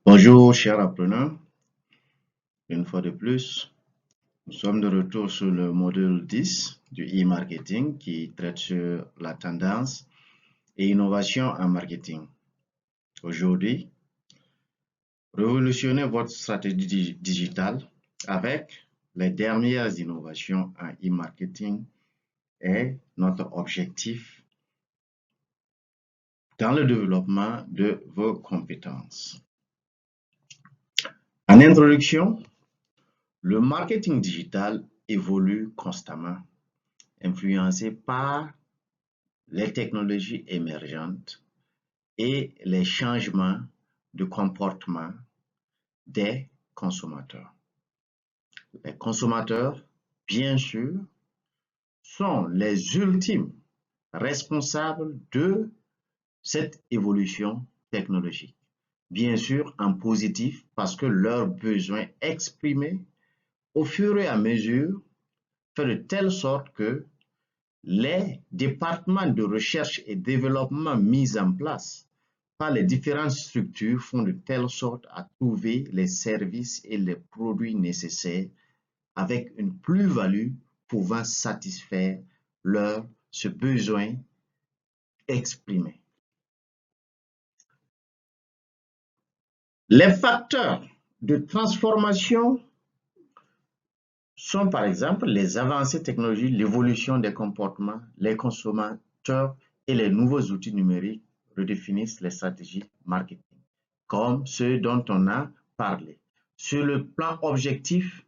Bonjour, chers apprenants. Une fois de plus, nous sommes de retour sur le module 10 du e-marketing qui traite sur la tendance et innovation en marketing. Aujourd'hui, révolutionnez votre stratégie digitale avec les dernières innovations en e-marketing est notre objectif dans le développement de vos compétences. En introduction, le marketing digital évolue constamment, influencé par les technologies émergentes et les changements de comportement des consommateurs. Les consommateurs, bien sûr, sont les ultimes responsables de cette évolution technologique. Bien sûr, en positif, parce que leurs besoins exprimés au fur et à mesure fait de telle sorte que les départements de recherche et développement mis en place par les différentes structures font de telle sorte à trouver les services et les produits nécessaires avec une plus-value pouvant satisfaire ce besoin exprimé. Les facteurs de transformation sont par exemple les avancées technologiques, l'évolution des comportements, les consommateurs et les nouveaux outils numériques redéfinissent les stratégies marketing, comme ceux dont on a parlé. Sur le plan objectif,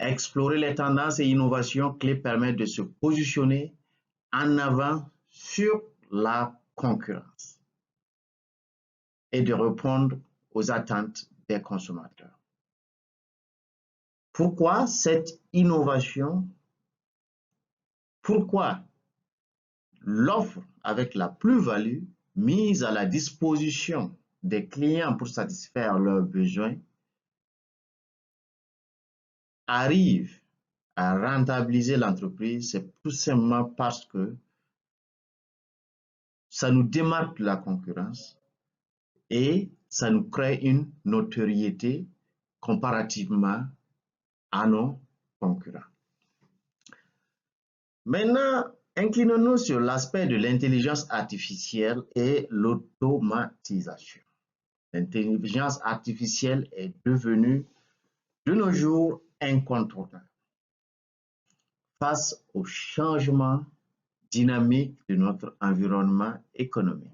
explorer les tendances et innovations clés permettent de se positionner en avant sur la concurrence et de répondre aux attentes des consommateurs. Pourquoi cette innovation? Pourquoi l'offre avec la plus-value mise à la disposition des clients pour satisfaire leurs besoins arrive à rentabiliser l'entreprise? C'est tout simplement parce que ça nous démarque de la concurrence et ça nous crée une notoriété comparativement à nos concurrents. Maintenant, inclinons-nous sur l'aspect de l'intelligence artificielle et l'automatisation. L'intelligence artificielle est devenue de nos jours incontournable face au changement dynamique de notre environnement économique.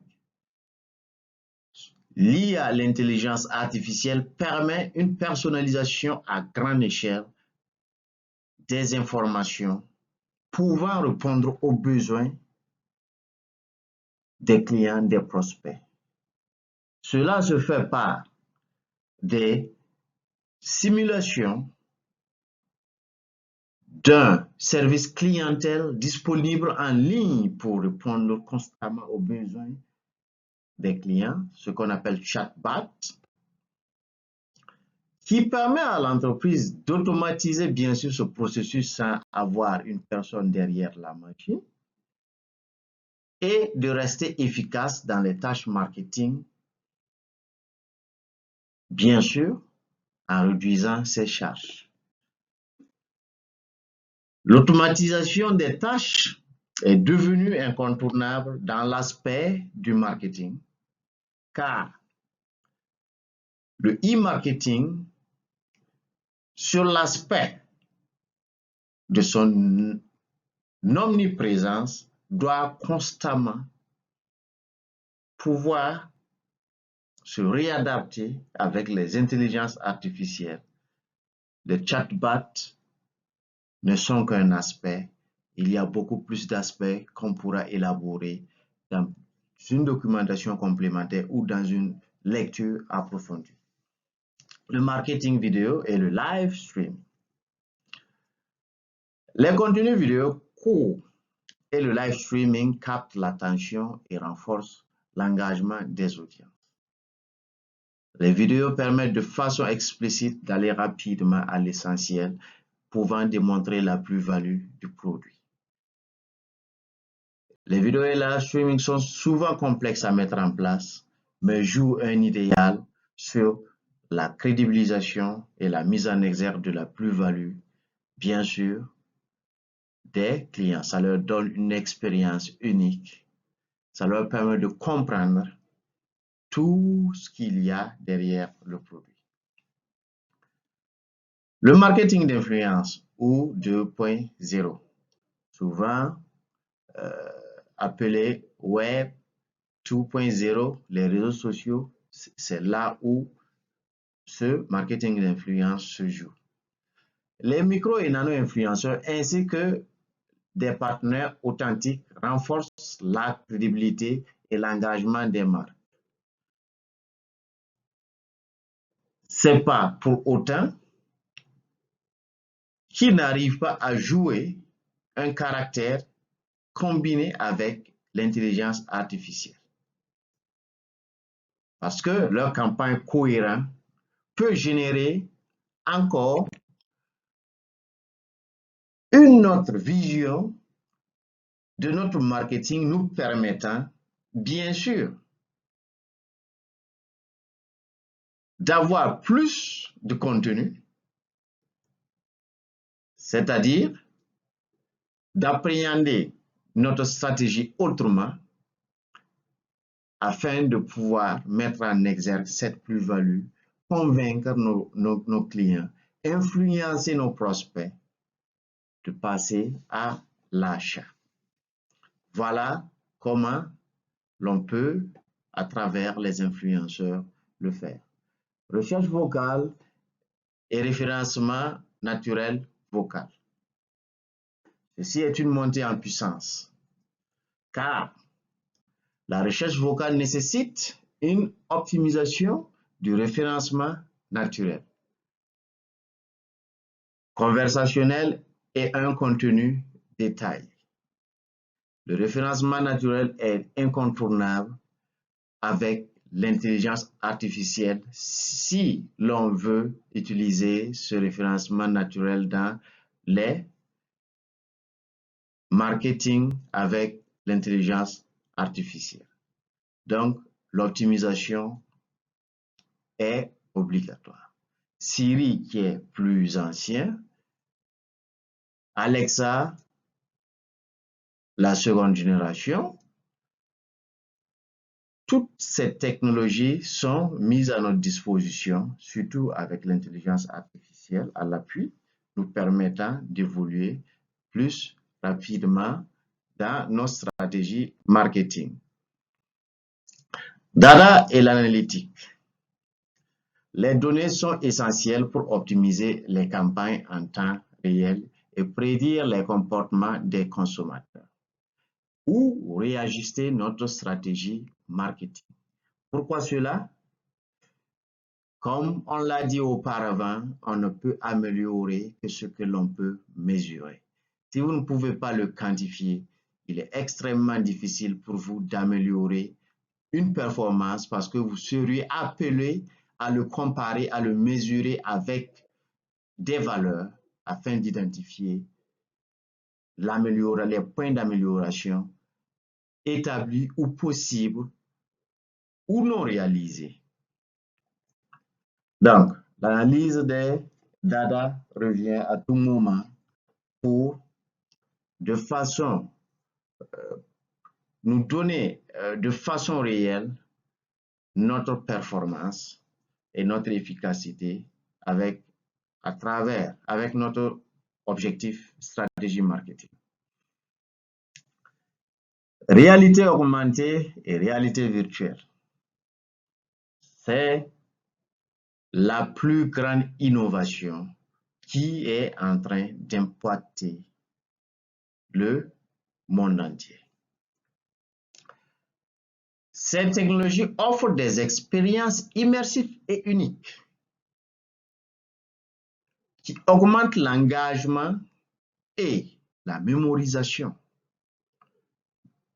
L'IA, l'intelligence artificielle, permet une personnalisation à grande échelle des informations pouvant répondre aux besoins des clients, des prospects. Cela se fait par des simulations d'un service clientèle disponible en ligne pour répondre constamment aux besoins des clients, ce qu'on appelle chatbot, qui permet à l'entreprise d'automatiser bien sûr ce processus sans avoir une personne derrière la machine et de rester efficace dans les tâches marketing, bien sûr, en réduisant ses charges. L'automatisation des tâches est devenue incontournable dans l'aspect du marketing, car le e-marketing, sur l'aspect de son omniprésence, doit constamment pouvoir se réadapter avec les intelligences artificielles. Les chatbots ne sont qu'un aspect. Il y a beaucoup plus d'aspects qu'on pourra élaborer dans une documentation complémentaire ou dans une lecture approfondie. Le marketing vidéo et le live stream. Les contenus vidéo courts et le live streaming captent l'attention et renforcent l'engagement des audiences. Les vidéos permettent de façon explicite d'aller rapidement à l'essentiel, pouvant démontrer la plus-value du produit. Les vidéos et live streaming sont souvent complexes à mettre en place, mais jouent un idéal sur la crédibilisation et la mise en exergue de la plus-value, bien sûr, des clients. Ça leur donne une expérience unique. Ça leur permet de comprendre tout ce qu'il y a derrière le produit. Le marketing d'influence ou 2.0, souvent appelé Web 2.0, les réseaux sociaux, c'est là où ce marketing d'influence se joue. Les micro et nano-influenceurs ainsi que des partenaires authentiques renforcent la crédibilité et l'engagement des marques. C'est pas pour autant qu'ils n'arrivent pas à jouer un caractère combiné avec l'intelligence artificielle. Parce que leur campagne cohérente peut générer encore une autre vision de notre marketing nous permettant, bien sûr, d'avoir plus de contenu, c'est-à-dire d'appréhender notre stratégie autrement afin de pouvoir mettre en exergue cette plus-value, convaincre nos clients, influencer nos prospects de passer à l'achat. Voilà comment l'on peut, à travers les influenceurs, le faire. Recherche vocale et référencement naturel vocal. Ceci est une montée en puissance, car la recherche vocale nécessite une optimisation du référencement naturel, conversationnel et un contenu détaillé. Le référencement naturel est incontournable avec l'intelligence artificielle si l'on veut utiliser ce référencement naturel dans les marketing avec l'intelligence artificielle. Donc, l'optimisation est obligatoire. Siri qui est plus ancien, Alexa, la seconde génération, toutes ces technologies sont mises à notre disposition, surtout avec l'intelligence artificielle à l'appui, nous permettant d'évoluer plus rapidement dans nos stratégies marketing. Data et l'analytique. Les données sont essentielles pour optimiser les campagnes en temps réel et prédire les comportements des consommateurs ou réajuster notre stratégie marketing. Pourquoi cela? Comme on l'a dit auparavant, on ne peut améliorer que ce que l'on peut mesurer. Si vous ne pouvez pas le quantifier, il est extrêmement difficile pour vous d'améliorer une performance parce que vous seriez appelé à le comparer, à le mesurer avec des valeurs afin d'identifier les points d'amélioration établis ou possibles ou non réalisés. Donc, l'analyse des data revient à tout moment pour nous donner de façon réelle notre performance et notre efficacité avec notre objectif stratégie marketing. Réalité augmentée et réalité virtuelle. C'est la plus grande innovation qui est en train d'impacter le monde entier. Cette technologie offre des expériences immersives et uniques qui augmentent l'engagement et la mémorisation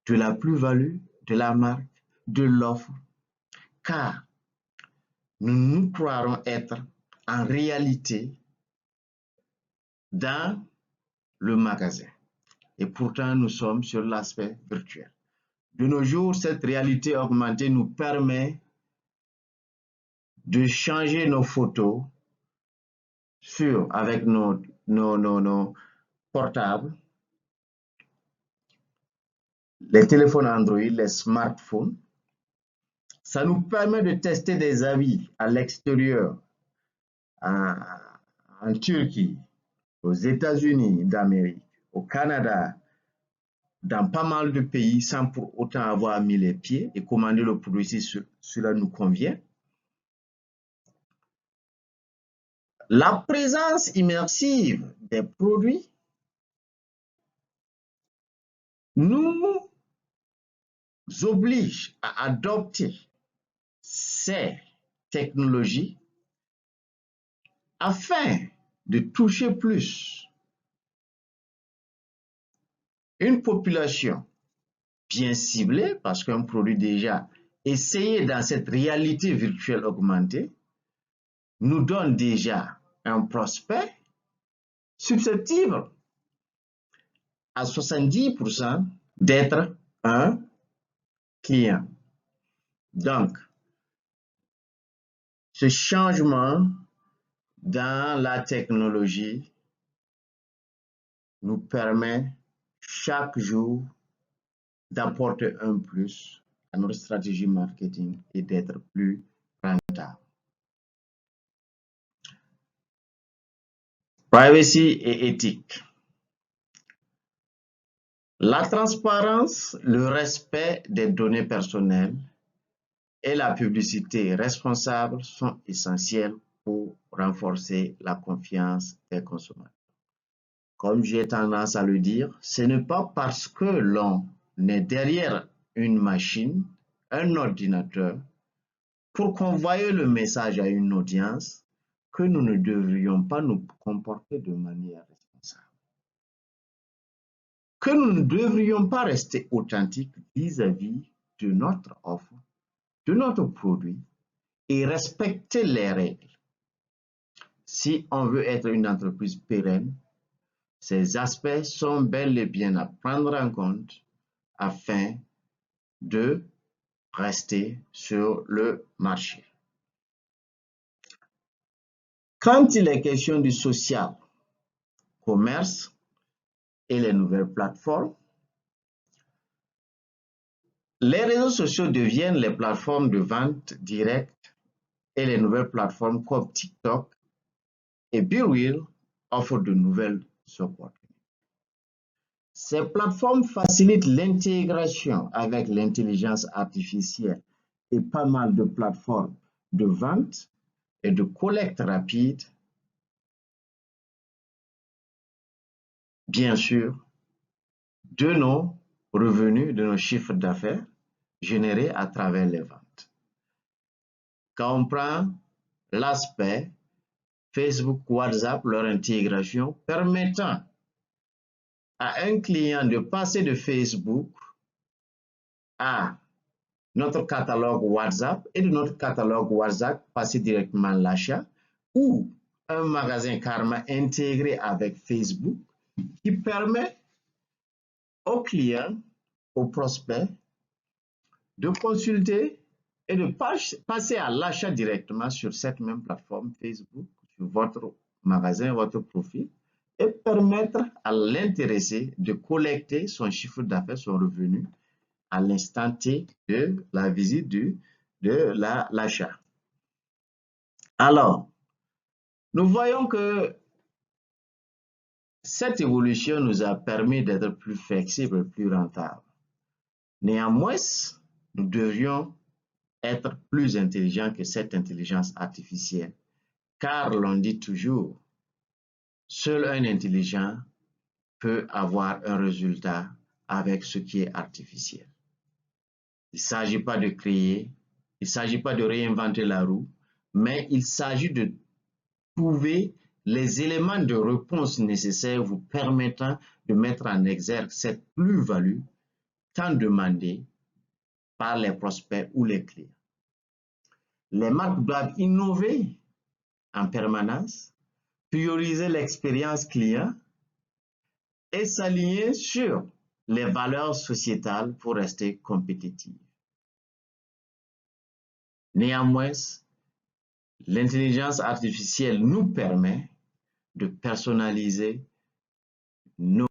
de la plus-value de la marque, de l'offre, car nous nous croirons être en réalité dans le magasin. Et pourtant, nous sommes sur l'aspect virtuel. De nos jours, cette réalité augmentée nous permet de changer nos photos avec nos portables, les téléphones Android, les smartphones. Ça nous permet de tester des avis à l'extérieur, en Turquie, aux États-Unis d'Amérique, au Canada, dans pas mal de pays sans pour autant avoir mis les pieds et commander le produit si cela nous convient. La présence immersive des produits nous oblige à adopter ces technologies afin de toucher plus une population bien ciblée, parce qu'un produit déjà essayé dans cette réalité virtuelle augmentée nous donne déjà un prospect susceptible à 70% d'être un client. Donc, ce changement dans la technologie nous permet chaque jour d'apporter un plus à notre stratégie marketing et d'être plus rentable. Privacy et éthique. La transparence, le respect des données personnelles et la publicité responsable sont essentiels pour renforcer la confiance des consommateurs. Comme j'ai tendance à le dire, ce n'est pas parce que l'on est derrière une machine, un ordinateur, pour convoyer le message à une audience que nous ne devrions pas nous comporter de manière responsable. Que nous ne devrions pas rester authentiques vis-à-vis de notre offre, de notre produit et respecter les règles. Si on veut être une entreprise pérenne, ces aspects sont bel et bien à prendre en compte afin de rester sur le marché. Quand il est question du social commerce et les nouvelles plateformes, les réseaux sociaux deviennent les plateformes de vente directe et les nouvelles plateformes comme TikTok et BeReal offrent de nouvelles opportunités. Ces plateformes facilitent l'intégration avec l'intelligence artificielle et pas mal de plateformes de vente et de collecte rapide, bien sûr, de nos revenus, de nos chiffres d'affaires générés à travers les ventes. Quand on prend l'aspect Facebook, WhatsApp, leur intégration permettant à un client de passer de Facebook à notre catalogue WhatsApp et de notre catalogue WhatsApp passer directement à l'achat, ou un magasin Karma intégré avec Facebook qui permet aux clients, aux prospects de consulter et de passer à l'achat directement sur cette même plateforme Facebook, sur votre magasin, votre profil, et permettre à l'intéressé de collecter son chiffre d'affaires, son revenu, à l'instant T de la visite de l'achat. Alors, nous voyons que cette évolution nous a permis d'être plus flexibles, plus rentables. Néanmoins, nous devrions être plus intelligents que cette intelligence artificielle, car l'on dit toujours, seul un intelligent peut avoir un résultat avec ce qui est artificiel. Il ne s'agit pas de créer, il ne s'agit pas de réinventer la roue, mais il s'agit de trouver les éléments de réponse nécessaires vous permettant de mettre en exergue cette plus-value tant demandée par les prospects ou les clients. Les marques doivent innover en permanence, prioriser l'expérience client et s'aligner sur les valeurs sociétales pour rester compétitives. Néanmoins, L'intelligence artificielle nous permet de personnaliser nos